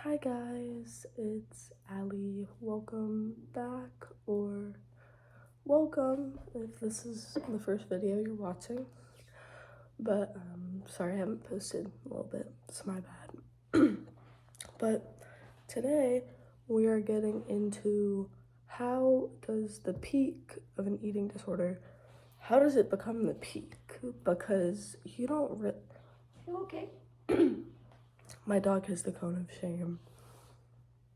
Hi guys, it's Ali. Welcome back, or welcome if this is the first video you're watching. But sorry I haven't posted a little bit, it's my bad. But today we are getting into how does the peak of an eating disorder, how does it become the peak? Because you don't You okay? My dog has the cone of shame.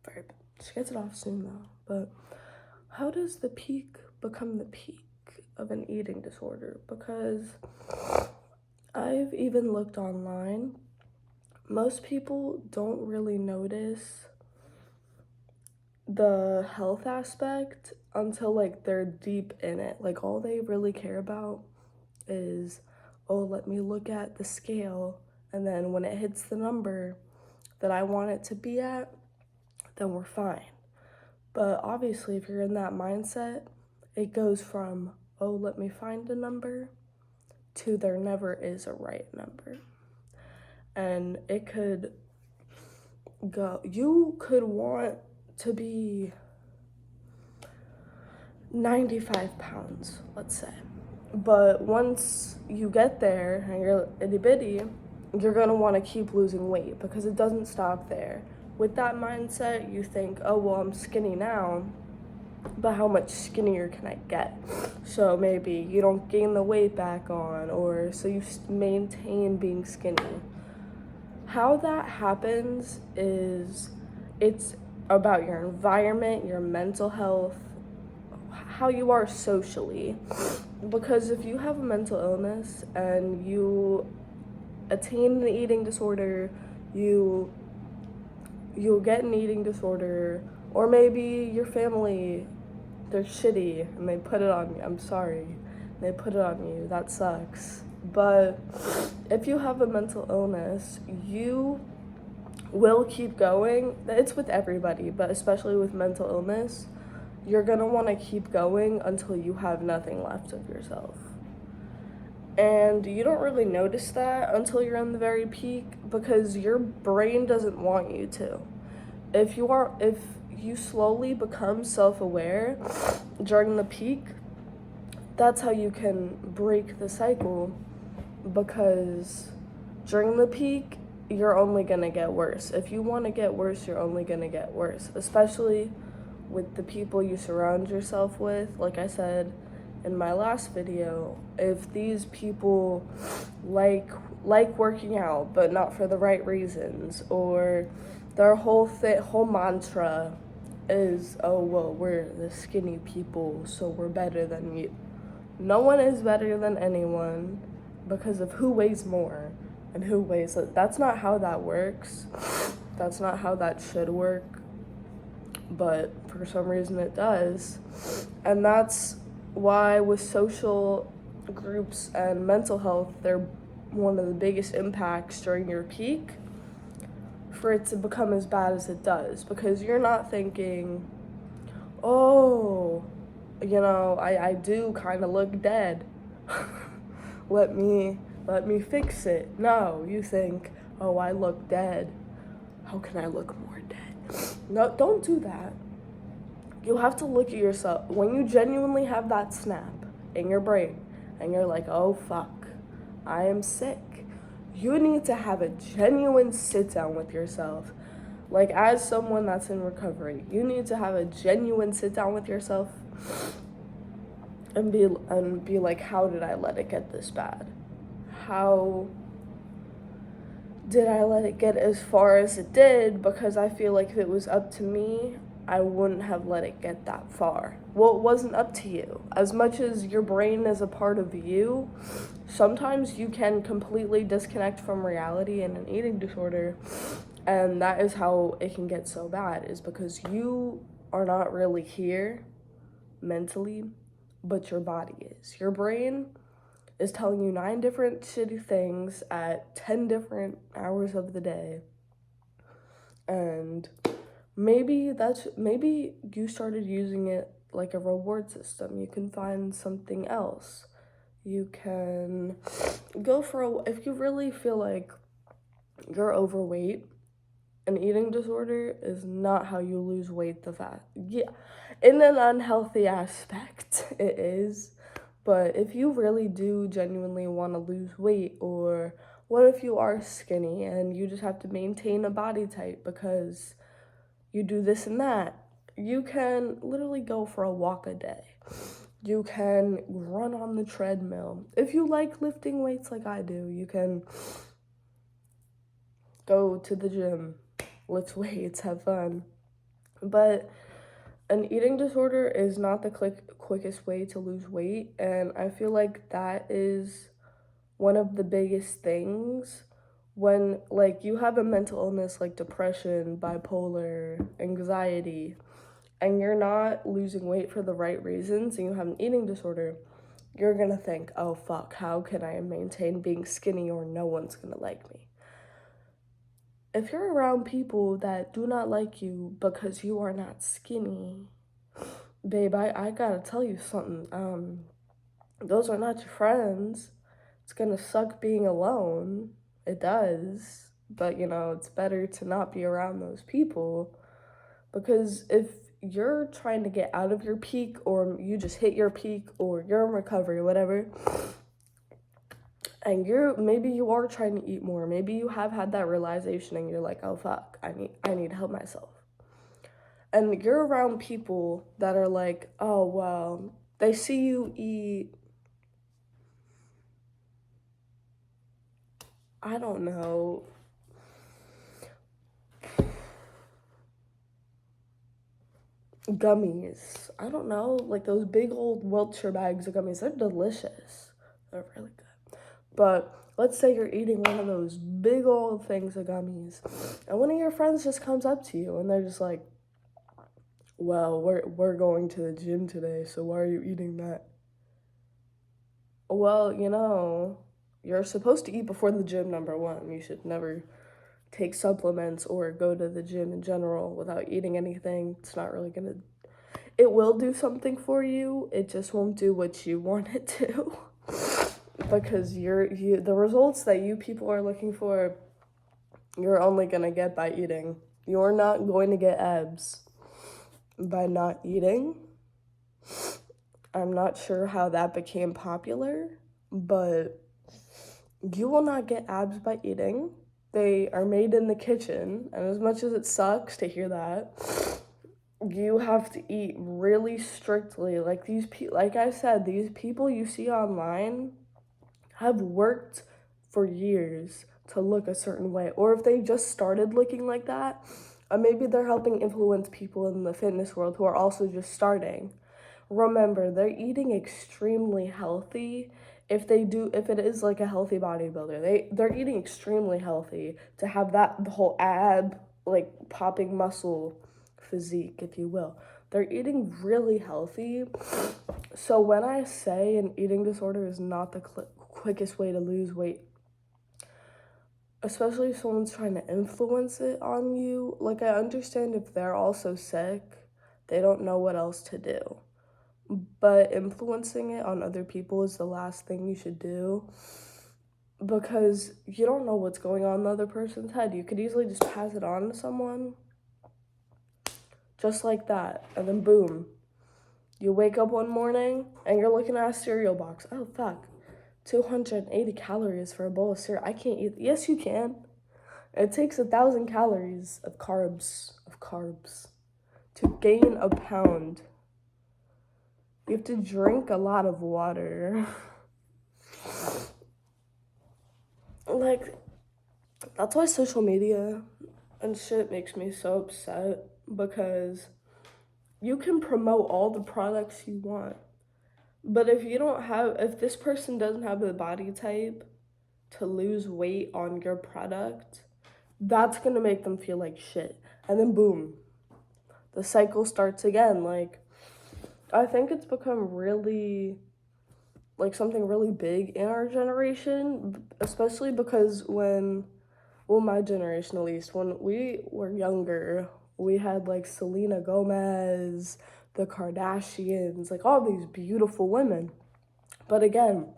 Very bad. She gets it off soon though. But how does the peak become the peak of an eating disorder? Because I've even looked online. Most people don't really notice the health aspect until like they're deep in it. Like all they really care about is, oh, let me look at the scale, and then when it hits the number that I want it to be at, then we're fine. But obviously, if you're in that mindset, it goes from, oh, let me find a number, to there never is a right number. And it could go, you could want to be 95 pounds, let's say. But once you get there and you're itty bitty, you're gonna wanna keep losing weight because it doesn't stop there. With that mindset, you think, oh, well, I'm skinny now, but how much skinnier can I get? So maybe you don't gain the weight back on, or so you maintain being skinny. How that happens is it's about your environment, your mental health, how you are socially. Because if you have a mental illness and you attain an eating disorder, you'll get an eating disorder, or maybe your family, they're shitty and they put it on you. I'm sorry. They put it on you. That sucks. But if you have a mental illness, you will keep going. It's with everybody, but especially with mental illness, you're gonna want to keep going until you have nothing left of yourself. And you don't really notice that until you're in the very peak because your brain doesn't want you to. If you slowly become self-aware during the peak, that's how you can break the cycle, because during the peak, you're only gonna get worse. If you wanna get worse, you're only gonna get worse, especially with the people you surround yourself with. Like I said in my last video, if these people like working out but not for the right reasons, or their whole mantra is, oh, well, we're the skinny people, so we're better than you. No one is better than anyone because of who weighs more and who weighs less. That's not how that works. That's not how that should work. But for some reason it does. And that's why with social groups and mental health, they're one of the biggest impacts during your peak for it to become as bad as it does, because you're not thinking, oh, I do kind of look dead. let me fix it. No, you think, oh, I look dead. How can I look more dead? No, don't do that. You have to look at yourself. When you genuinely have that snap in your brain and you're like, oh, fuck, I am sick, you need to have a genuine sit down with yourself. Like, as someone that's in recovery, you need to have a genuine sit down with yourself and be like, how did I let it get this bad? How did I let it get as far as it did? Because I feel like if it was up to me, I wouldn't have let it get that far. Well, it wasn't up to you. As much as your brain is a part of you, sometimes you can completely disconnect from reality in an eating disorder, and that is how it can get so bad, is because you are not really here mentally, but your body is. Your brain is telling you 9 different shitty things at 10 different hours of the day. And maybe you started using it like a reward system. You can find something else. You can go for if you really feel like you're overweight, An eating disorder is not how you lose weight the fast. Yeah, in an unhealthy aspect, it is. But if you really do genuinely want to lose weight, or what if you are skinny and you just have to maintain a body type because you do this and that, you can literally go for a walk a day. You can run on the treadmill. If you like lifting weights like I do, you can go to the gym, lift weights, have fun. But an eating disorder is not the quickest way to lose weight, and I feel like that is one of the biggest things when like you have a mental illness like depression, bipolar, anxiety, and you're not losing weight for the right reasons and you have an eating disorder. You're gonna think, oh fuck, how can I maintain being skinny or no one's gonna like me? If you're around people that do not like you because you are not skinny, babe, I gotta tell you something. Those are not your friends. It's gonna suck being alone. It does. But it's better to not be around those people, because if you're trying to get out of your peak, or you just hit your peak, or you're in recovery, whatever, and maybe you are trying to eat more, maybe you have had that realization and you're like, oh fuck, I need to help myself, and you're around people that are like, oh well, they see you eat, I don't know, gummies, I don't know, like those big old Wiltshire bags of gummies. They're delicious, they're really good. But let's say you're eating one of those big old things of gummies, and one of your friends just comes up to you and they're just like, well, we're going to the gym today, so why are you eating that? Well, you're supposed to eat before the gym, number one. You should never take supplements or go to the gym in general without eating anything. It's not really gonna, it will do something for you, it just won't do what you want it to. Because the results that you people are looking for, you're only gonna get by eating. You're not going to get abs by not eating. I'm not sure how that became popular, but you will not get abs by eating. They are made in the kitchen, and as much as it sucks to hear that, you have to eat really strictly. Like I said, these people you see online have worked for years to look a certain way, or if they just started looking like that, maybe they're helping influence people in the fitness world who are also just starting. Remember, they're eating extremely healthy. If it is like a healthy bodybuilder, they're eating extremely healthy to have the whole ab, like popping muscle physique, if you will. They're eating really healthy. So when I say an eating disorder is not the quickest way to lose weight, especially if someone's trying to influence it on you, like I understand if they're also sick, they don't know what else to do. But influencing it on other people is the last thing you should do, because you don't know what's going on in the other person's head. You could easily just pass it on to someone, just like that, and then boom. You wake up one morning and you're looking at a cereal box. Oh, fuck. 280 calories for a bowl of cereal. I can't eat. Yes, you can. It takes 1,000 calories of carbs to gain a pound. You have to drink a lot of water. Like, that's why social media and shit makes me so upset, because you can promote all the products you want, but if this person doesn't have the body type to lose weight on your product, that's gonna make them feel like shit. And then boom, the cycle starts again. Like, I think it's become really, like, something really big in our generation, especially because my generation at least, when we were younger, we had like Selena Gomez, the Kardashians, like all these beautiful women. But again,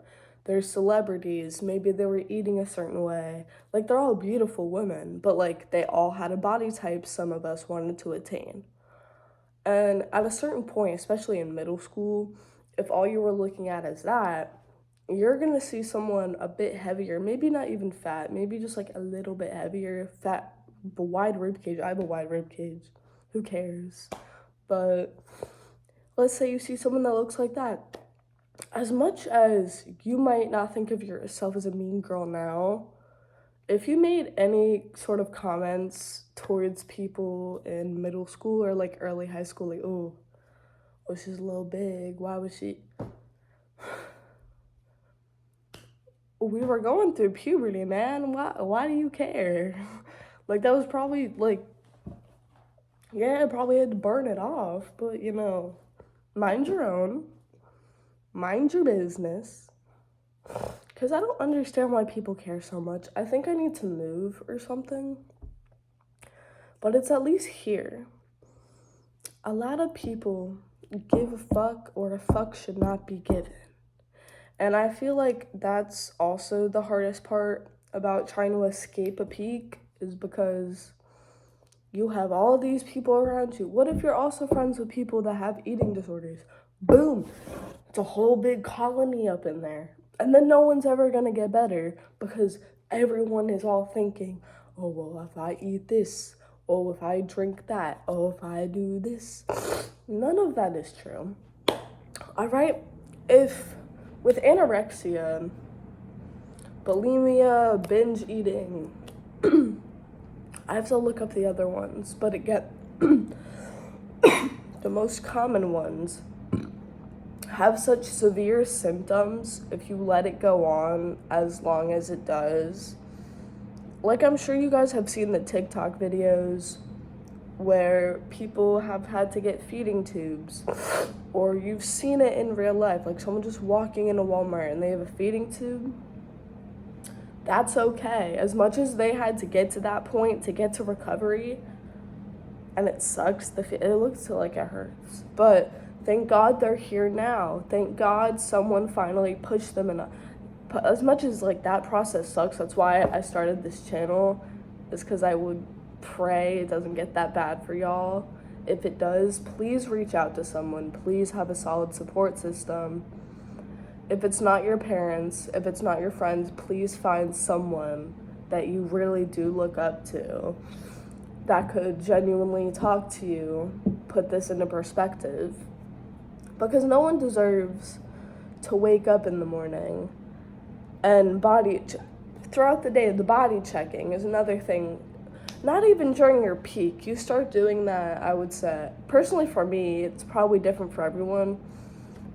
They're celebrities. Maybe they were eating a certain way. Like, they're all beautiful women, but like, they all had a body type some of us wanted to attain. And at a certain point, especially in middle school, if all you were looking at is that, you're gonna see someone a bit heavier, maybe not even fat, maybe just like a little bit heavier, fat, but wide rib cage. I have a wide rib cage. Who cares? But let's say you see someone that looks like that. As much as you might not think of yourself as a mean girl now, if you made any sort of comments towards people in middle school or like early high school, like, oh, she's a little big, why was she? We were going through puberty, man. Why do you care? Like, that was probably like, yeah, I probably had to burn it off, but you know, mind your own, mind your business. Because I don't understand why people care so much. I think I need to move or something. But it's at least here. A lot of people give a fuck, or a fuck should not be given. And I feel like that's also the hardest part about trying to escape a peak, is because you have all these people around you. What if you're also friends with people that have eating disorders? Boom! It's a whole big colony up in there. And then no one's ever gonna get better because everyone is all thinking, oh, well, if I eat this, oh, if I drink that, oh, if I do this. None of that is true. All right? If with anorexia, bulimia, binge eating, I have to look up the other ones, but again, the most common ones have such severe symptoms if you let it go on as long as it does. Like, I'm sure you guys have seen the TikTok videos where people have had to get feeding tubes, or you've seen it in real life, like someone just walking into Walmart and they have a feeding tube. That's okay. As much as they had to get to that point to get to recovery, and it sucks, it looks like it hurts, but thank God they're here now. Thank God someone finally pushed them enough. As much as like that process sucks, that's why I started this channel, is because I would pray it doesn't get that bad for y'all. If it does, please reach out to someone. Please have a solid support system. If it's not your parents, if it's not your friends, please find someone that you really do look up to that could genuinely talk to you, put this into perspective. Because no one deserves to wake up in the morning and throughout the day, the body checking is another thing. Not even during your peak. You start doing that, I would say. Personally, for me, it's probably different for everyone.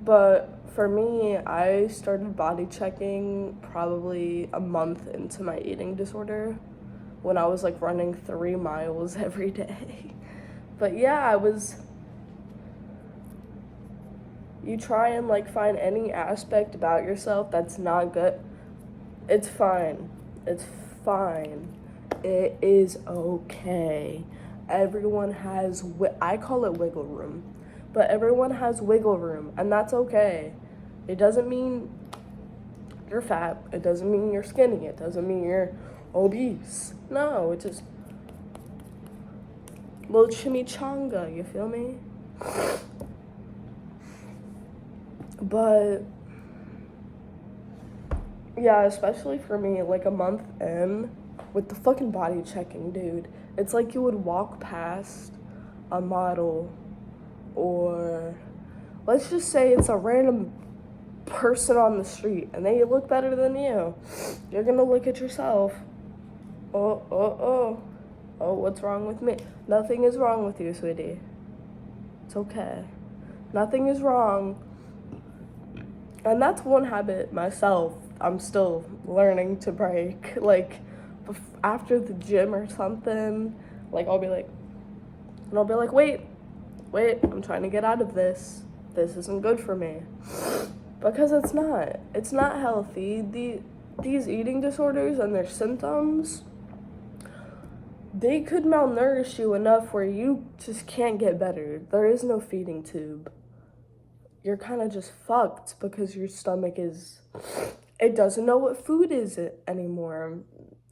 But for me, I started body checking probably a month into my eating disorder, when I was like running 3 miles every day. But yeah, you try and like find any aspect about yourself that's not good. It's fine. It's fine. It is okay. Everyone has, I call it wiggle room, but everyone has wiggle room, and that's okay. It doesn't mean you're fat. It doesn't mean you're skinny. It doesn't mean you're obese. No, it's just little chimichanga, you feel me? But yeah, especially for me, like a month in with the fucking body checking, dude, it's like you would walk past a model, or let's just say it's a random person on the street and they look better than you. You're gonna look at yourself. Oh, what's wrong with me? Nothing is wrong with you, sweetie. It's okay. Nothing is wrong. And that's one habit myself I'm still learning to break. Like, after the gym or something, like, I'll be like, wait, I'm trying to get out of this. This isn't good for me. Because it's not healthy. These eating disorders and their symptoms, they could malnourish you enough where you just can't get better. There is no feeding tube. You're kind of just fucked because your stomach is It doesn't know what food is it anymore.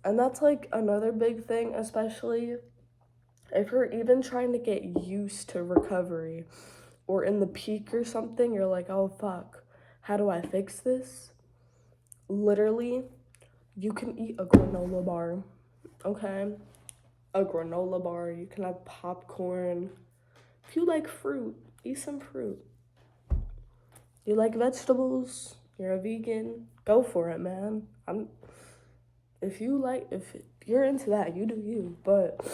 And that's like another big thing, especially if you're even trying to get used to recovery or in the peak or something, you're like, oh fuck, how do I fix this? Literally, you can eat a granola bar, okay? A granola bar, you can have popcorn. If you like fruit, eat some fruit. You like vegetables, you're a vegan, go for it, man. If you're into that, you do you. But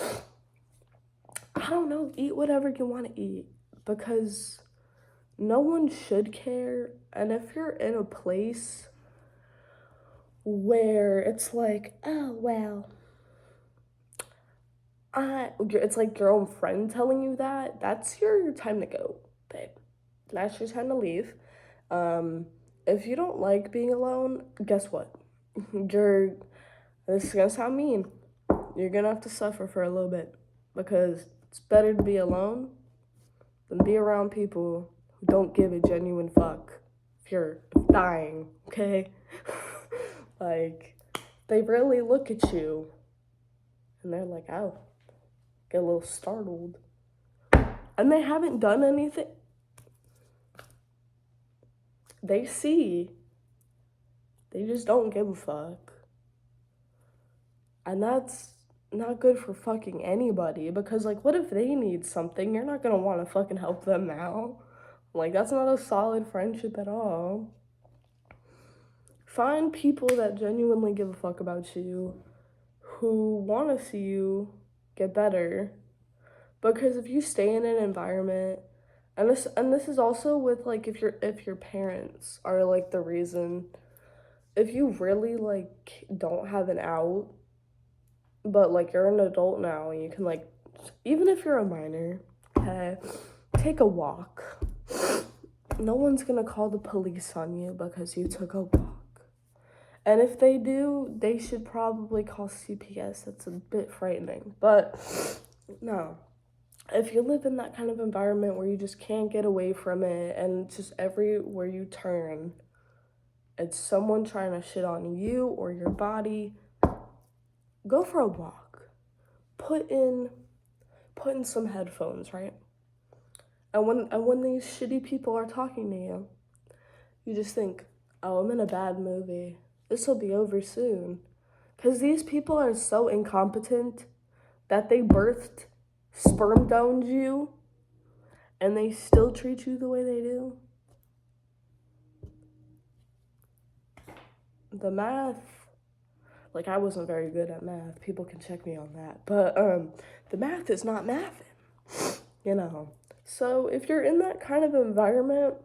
I don't know, eat whatever you want to eat because no one should care. And if you're in a place where it's like, oh well, it's like your own friend telling you that, that's your time to go, babe. That's your time to leave. If you don't like being alone, guess what? This is gonna sound mean. You're gonna have to suffer for a little bit because it's better to be alone than be around people who don't give a genuine fuck if you're dying, okay? Like, they really look at you and they're like, oh, get a little startled. And they haven't done anything. They see. They just don't give a fuck. And that's not good for fucking anybody because, like, what if they need something? You're not gonna want to fucking help them now. Like, that's not a solid friendship at all. Find people that genuinely give a fuck about you, who want to see you get better. Because if you stay in an environment, and this is also with like if your parents are like the reason, if you really like don't have an out, but like you're an adult now and you can like, even if you're a minor, okay, take a walk. No one's gonna call the police on you because you took a walk. And if they do, they should probably call CPS. That's a bit frightening. But no. If you live in that kind of environment where you just can't get away from it and just everywhere you turn, it's someone trying to shit on you or your body, go for a walk. Put in some headphones, right? And when these shitty people are talking to you, you just think, oh, I'm in a bad movie. This will be over soon. Because these people are so incompetent that they sperm doned you and they still treat you the way they do. The math, like I wasn't very good at math. People can check me on that. But the math is not mathing, you know. So if you're in that kind of environment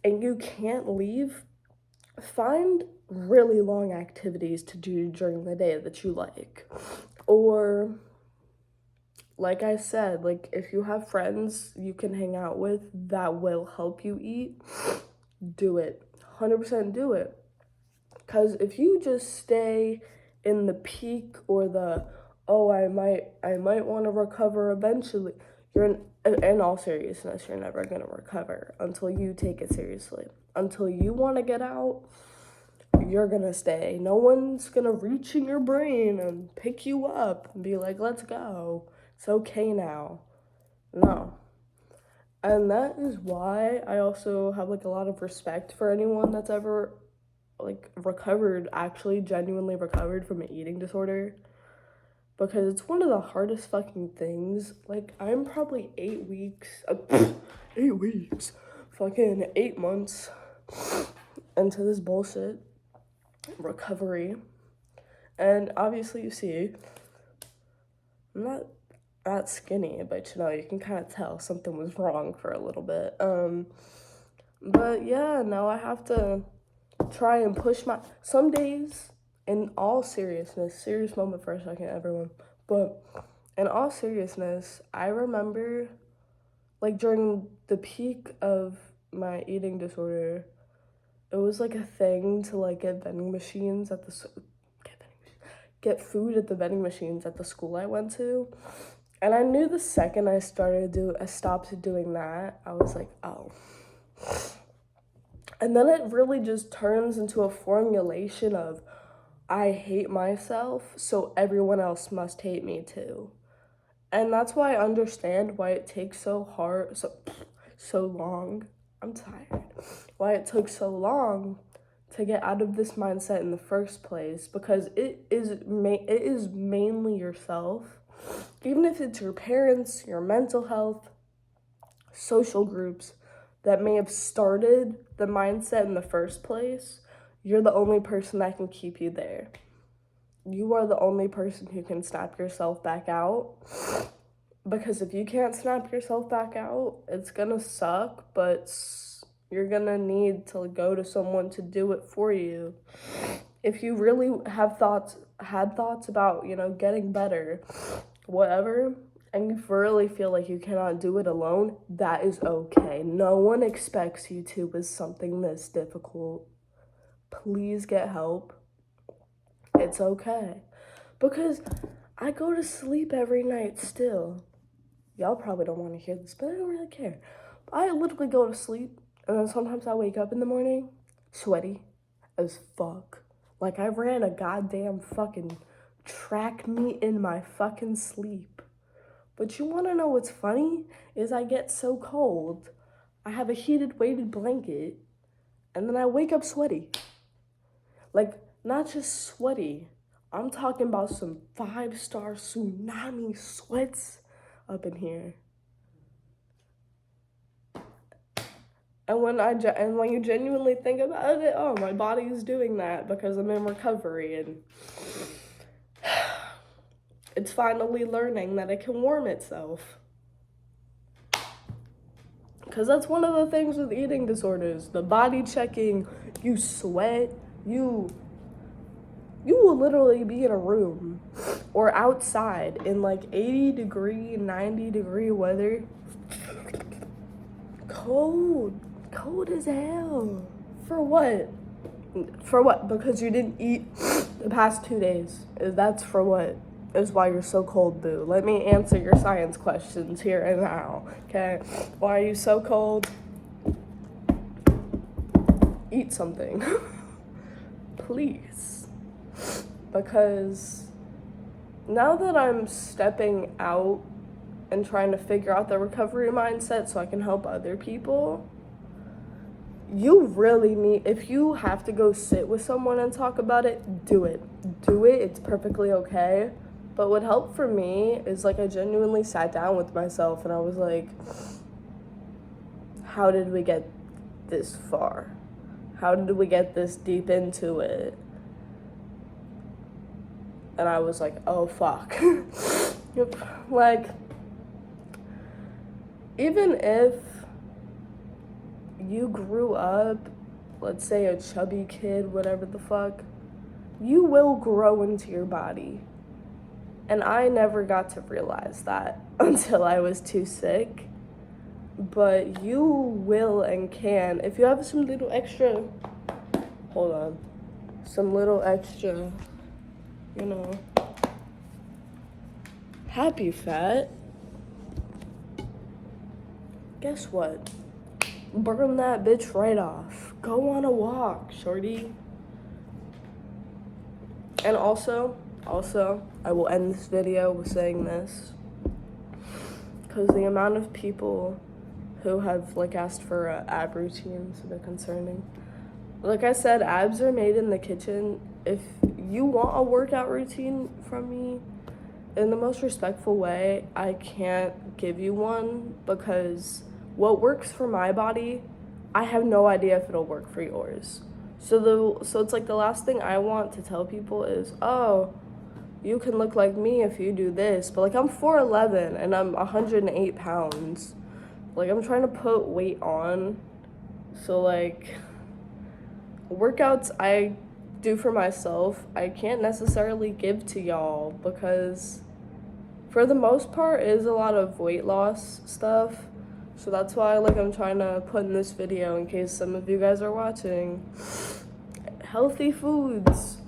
and you can't leave, find really long activities to do during the day that you like. Or, like I said, like if you have friends you can hang out with that will help you eat, do it. 100% do it. Because if you just stay in the peak or the, oh, I might want to recover eventually, you're in all seriousness, you're never going to recover until you take it seriously. Until you want to get out, you're going to stay. No one's going to reach in your brain and pick you up and be like, let's go. It's okay now. No. And that is why I also have like a lot of respect for anyone that's ever like recovered, actually genuinely recovered from an eating disorder, because it's one of the hardest fucking things. Like I'm probably 8 weeks, 8 weeks, fucking 8 months into this bullshit recovery, and obviously you see, I'm not that skinny, but you know, you can kind of tell something was wrong for a little bit. But yeah, now I have to try and push some days, in all seriousness, serious moment for a second, everyone, but in all seriousness, I remember, like, during the peak of my eating disorder, it was, like, a thing to, like, get vending machines at get food at the vending machines at the school I went to, and I knew the second I stopped doing that, I was like, oh, And then it really just turns into a formulation of, I hate myself, so everyone else must hate me too. And that's why I understand why it takes so long. I'm tired. Why it took so long to get out of this mindset in the first place, because it is mainly yourself. Even if it's your parents, your mental health, social groups that may have started the mindset in the first place, you're the only person that can keep you there. You are the only person who can snap yourself back out. Because if you can't snap yourself back out, it's gonna suck, but you're gonna need to go to someone to do it for you. If you really had thoughts about, getting better, whatever, and you really feel like you cannot do it alone, that is okay. No one expects you to with something this difficult. Please get help. It's okay. Because I go to sleep every night still. Y'all probably don't want to hear this, but I don't really care. I literally go to sleep, and then sometimes I wake up in the morning sweaty as fuck. Like I ran a goddamn fucking track meet in my fucking sleep. But you want to know what's funny? Is I get so cold, I have a heated weighted blanket, and then I wake up sweaty. Like, not just sweaty. I'm talking about some 5-star tsunami sweats up in here. And when you genuinely think about it, oh, my body is doing that because I'm in recovery, and it's finally learning that it can warm itself. Because that's one of the things with eating disorders. The body checking, you sweat, you will literally be in a room or outside in like 80-degree, 90-degree weather. Cold as hell. For what? Because you didn't eat the past 2 days. That's for what? Is why you're so cold, boo. Let me answer your science questions here and now, okay? Why are you so cold? Eat something. Please. Because now that I'm stepping out and trying to figure out the recovery mindset so I can help other people, you really need, if you have to go sit with someone and talk about it, do it. It's perfectly okay. But what helped for me is, like, I genuinely sat down with myself and I was like, how did we get this far? How did we get this deep into it? And I was like, oh, fuck. Like, even if you grew up, let's say a chubby kid, whatever the fuck, you will grow into your body. And I never got to realize that until I was too sick. But you will and can. If you have some little extra, happy fat, guess what? Burn that bitch right off. Go on a walk, shorty. And also, I will end this video with saying this, because the amount of people who have, like, asked for ab routines is a bit concerning. Like I said, abs are made in the kitchen. If you want a workout routine from me, in the most respectful way, I can't give you one, because what works for my body, I have no idea if it'll work for yours. So it's like the last thing I want to tell people is, oh, you can look like me if you do this. But, like, I'm 4'11" and I'm 108 pounds. Like, I'm trying to put weight on. So, like, workouts I do for myself, I can't necessarily give to y'all, because for the most part it is a lot of weight loss stuff. So that's why, like, I'm trying to put in this video in case some of you guys are watching. Healthy foods.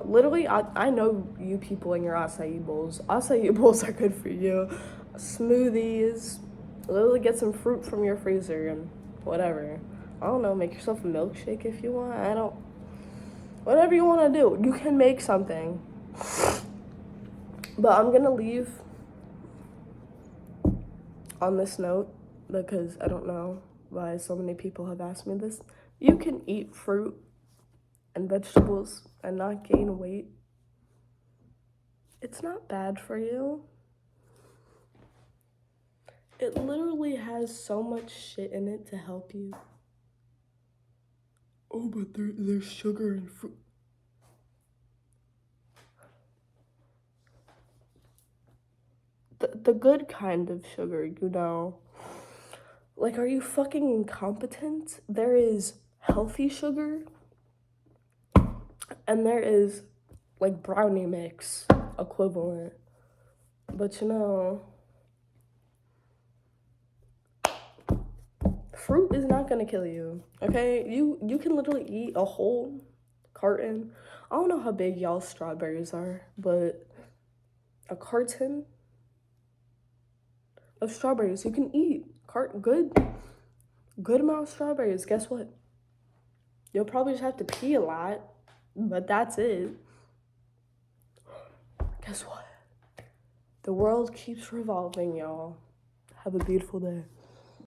Literally, I know you people in your acai bowls. Acai bowls are good for you. Smoothies. Literally get some fruit from your freezer and whatever. I don't know, make yourself a milkshake if you want. Whatever you want to do, you can make something. But I'm gonna leave on this note because I don't know why so many people have asked me this. You can eat fruit and vegetables and not gain weight. It's not bad for you. It literally has so much shit in it to help you. Oh, but there's sugar in fruit. The good kind of sugar, you know. Like, are you fucking incompetent? There is healthy sugar, and there is, like, brownie mix equivalent. But, you know, fruit is not gonna kill you, okay? You can literally eat a whole carton. I don't know how big y'all's strawberries are, but a carton of strawberries you can eat. Good amount of strawberries. Guess what? You'll probably just have to pee a lot, but that's it. Guess what? The world keeps revolving, y'all. Have a beautiful day.